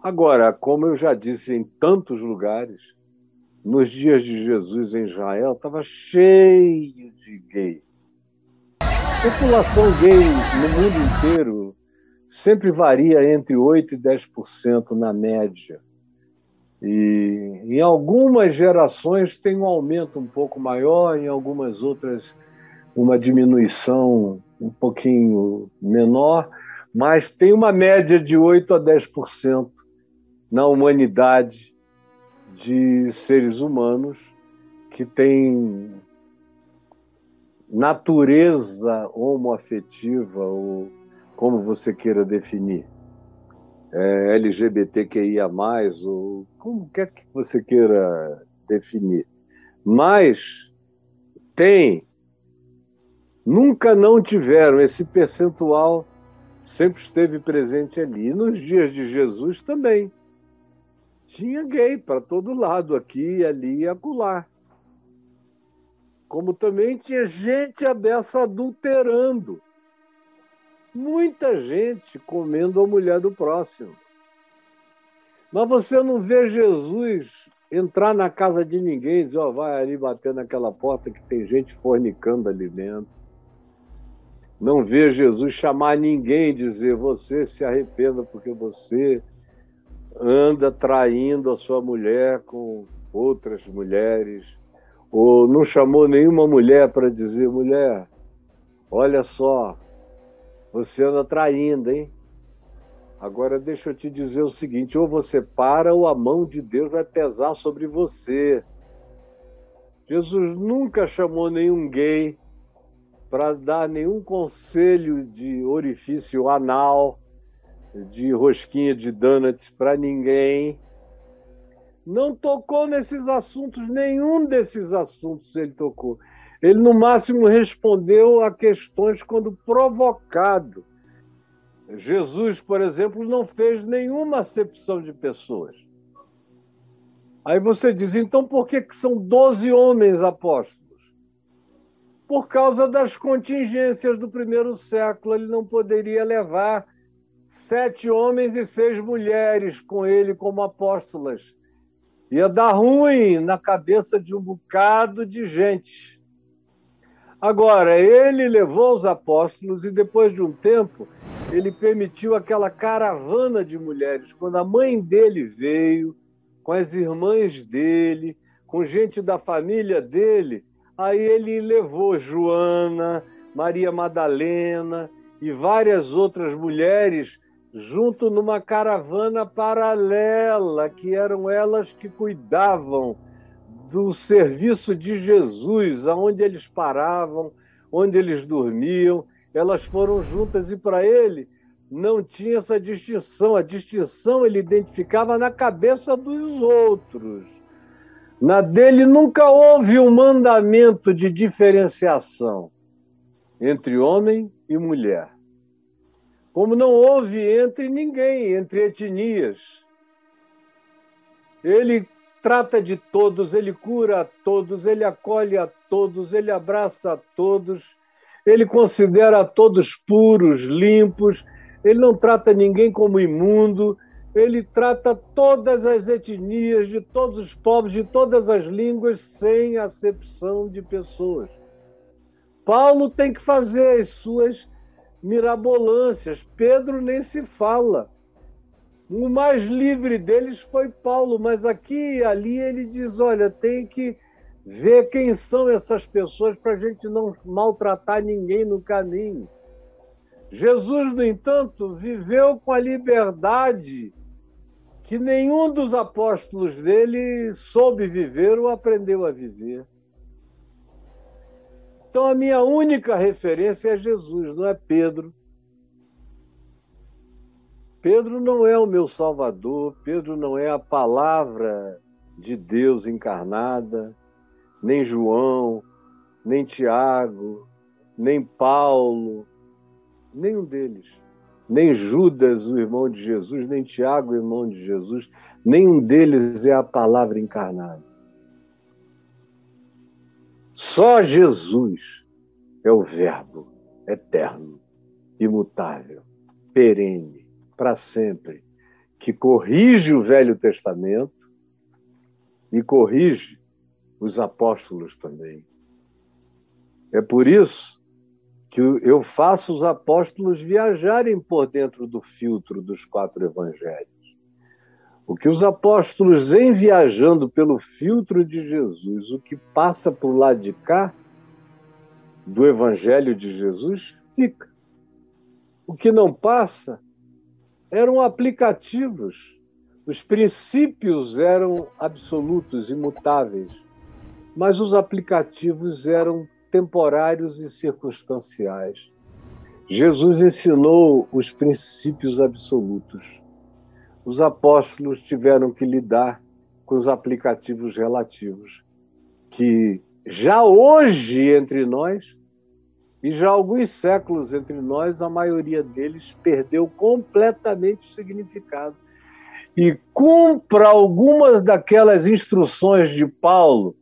Agora, como eu já disse em tantos lugares, nos dias de Jesus em Israel estava cheio de gay. A população gay no mundo inteiro sempre varia entre 8% e 10% na média. E em algumas gerações tem um aumento um pouco maior, em algumas outras uma diminuição um pouquinho menor, mas tem uma média de 8% a 10% na humanidade de seres humanos que têm natureza homoafetiva, ou como você queira definir, LGBTQIA+, ou como quer que você queira definir. Mas nunca não tiveram, esse percentual sempre esteve presente ali. E nos dias de Jesus também. Tinha gay para todo lado, aqui, ali e acolá. Como também tinha gente a beça adulterando. Muita gente comendo a mulher do próximo. Mas você não vê Jesus entrar na casa de ninguém e dizer, ó, vai ali bater naquela porta que tem gente fornicando ali dentro. Não vê Jesus chamar ninguém e dizer, você se arrependa porque você anda traindo a sua mulher com outras mulheres. Ou não chamou nenhuma mulher para dizer, mulher, olha só, você anda traindo, hein? Agora deixa eu te dizer o seguinte, ou você para ou a mão de Deus vai pesar sobre você. Jesus nunca chamou nenhum gay para dar nenhum conselho de orifício anal, de rosquinha de donuts para ninguém. Não tocou nesses assuntos, nenhum desses assuntos ele tocou. Ele, no máximo, respondeu a questões quando provocado. Jesus, por exemplo, não fez nenhuma acepção de pessoas. Aí você diz, então por que são 12 homens apóstolos? Por causa das contingências do primeiro século. Ele não poderia levar 7 homens e 6 mulheres com ele como apóstolas. Ia dar ruim na cabeça de um bocado de gente. Agora, ele levou os apóstolos e depois de um tempo, ele permitiu aquela caravana de mulheres. Quando a mãe dele veio, com as irmãs dele, com gente da família dele, aí ele levou Joana, Maria Madalena e várias outras mulheres junto numa caravana paralela, que eram elas que cuidavam do serviço de Jesus, aonde eles paravam, onde eles dormiam, elas foram juntas e para ele não tinha essa distinção. A distinção ele identificava na cabeça dos outros. Na dele nunca houve um mandamento de diferenciação entre homem e mulher. Como não houve entre ninguém, entre etnias. Ele trata de todos, ele cura a todos, ele acolhe a todos, ele abraça a todos, ele considera a todos puros, limpos, ele não trata ninguém como imundo, ele trata todas as etnias, de todos os povos, de todas as línguas, sem acepção de pessoas. Paulo tem que fazer as suas mirabolâncias, Pedro nem se fala. O mais livre deles foi Paulo, mas aqui e ali ele diz, olha, tem que ver quem são essas pessoas para a gente não maltratar ninguém no caminho. Jesus, no entanto, viveu com a liberdade que nenhum dos apóstolos dele soube viver ou aprendeu a viver. Então a minha única referência é Jesus, não é Pedro. Pedro não é o meu Salvador, Pedro não é a palavra de Deus encarnada, nem João, nem Tiago, nem Paulo, nenhum deles. Nem Judas, o irmão de Jesus, nem Tiago, o irmão de Jesus, nenhum deles é a palavra encarnada. Só Jesus é o Verbo eterno, imutável, perene, para sempre, que corrige o Velho Testamento e corrige os apóstolos também. É por isso que eu faço os apóstolos viajarem por dentro do filtro dos 4 evangelhos. O que os apóstolos, em viajando pelo filtro de Jesus, o que passa por lá de cá, do evangelho de Jesus, fica. O que não passa eram aplicativos. Os princípios eram absolutos, imutáveis, mas os aplicativos eram temporários e circunstanciais. Jesus ensinou os princípios absolutos. Os apóstolos tiveram que lidar com os aplicativos relativos, que já hoje entre nós, e já há alguns séculos entre nós, a maioria deles perdeu completamente o significado. E cumpra algumas daquelas instruções de Paulo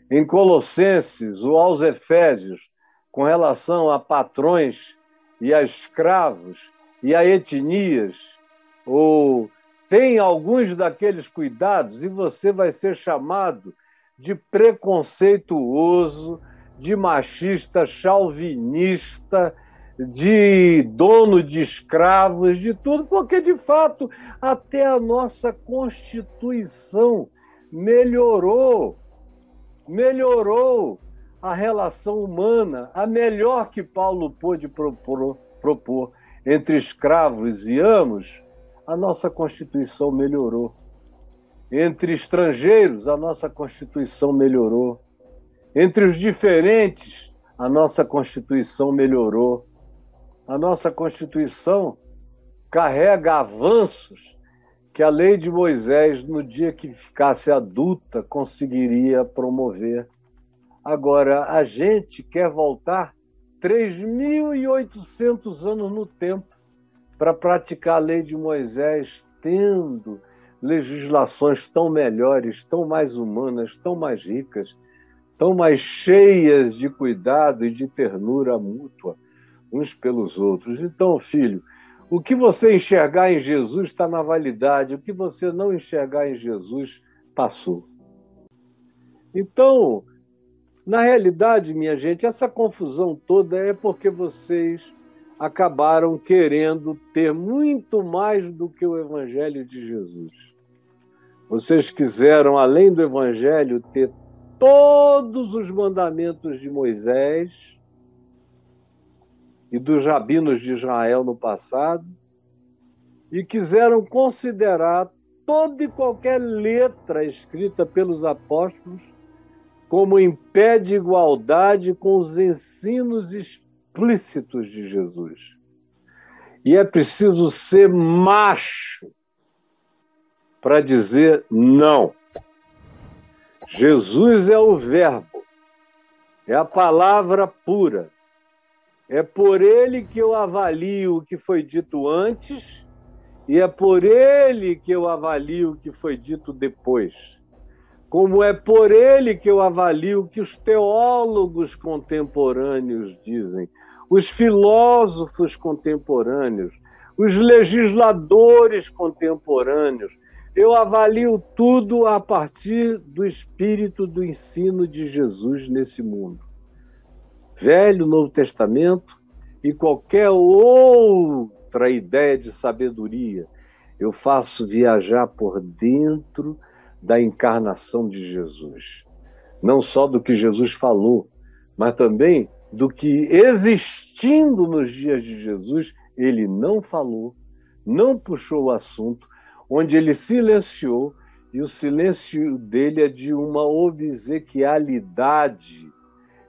em Colossenses ou aos Efésios, com relação a patrões e a escravos e a etnias, ou tem alguns daqueles cuidados e você vai ser chamado de preconceituoso, de machista, chauvinista, de dono de escravos, de tudo, porque, de fato, até a nossa Constituição melhorou a relação humana, a melhor que Paulo pôde propor entre escravos e amos, a nossa Constituição melhorou. Entre estrangeiros, a nossa Constituição melhorou. Entre os diferentes, a nossa Constituição melhorou. A nossa Constituição carrega avanços que a lei de Moisés, no dia que ficasse adulta, conseguiria promover. Agora, a gente quer voltar 3.800 anos no tempo para praticar a lei de Moisés, tendo legislações tão melhores, tão mais humanas, tão mais ricas, tão mais cheias de cuidado e de ternura mútua uns pelos outros. Então, filho, o que você enxergar em Jesus está na validade, o que você não enxergar em Jesus passou. Então, na realidade, minha gente, essa confusão toda é porque vocês acabaram querendo ter muito mais do que o Evangelho de Jesus. Vocês quiseram, além do Evangelho, ter todos os mandamentos de Moisés e dos rabinos de Israel no passado, e quiseram considerar toda e qualquer letra escrita pelos apóstolos como em pé de igualdade com os ensinos explícitos de Jesus. E é preciso ser macho para dizer não. Jesus é o verbo, é a palavra pura. É por ele que eu avalio o que foi dito antes e é por ele que eu avalio o que foi dito depois. Como é por ele que eu avalio o que os teólogos contemporâneos dizem, os filósofos contemporâneos, os legisladores contemporâneos. Eu avalio tudo a partir do espírito do ensino de Jesus nesse mundo. Velho, Novo Testamento e qualquer outra ideia de sabedoria, eu faço viajar por dentro da encarnação de Jesus. Não só do que Jesus falou, mas também do que, existindo nos dias de Jesus, ele não falou, não puxou o assunto, onde ele silenciou, e o silêncio dele é de uma obsequialidade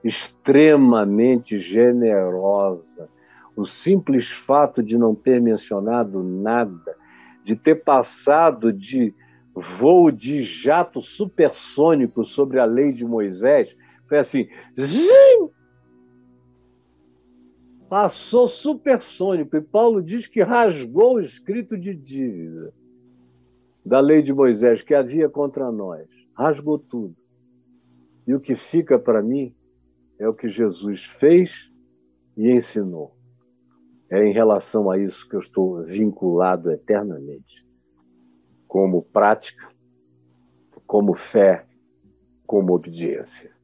extremamente generosa. O simples fato de não ter mencionado nada, de ter passado de voo de jato supersônico sobre a lei de Moisés, foi assim, zim! Passou supersônico, e Paulo diz que rasgou o escrito de dívida da lei de Moisés que havia contra nós. Rasgou tudo. E o que fica para mim é o que Jesus fez e ensinou. É em relação a isso que eu estou vinculado eternamente. como prática, como fé, como obediência.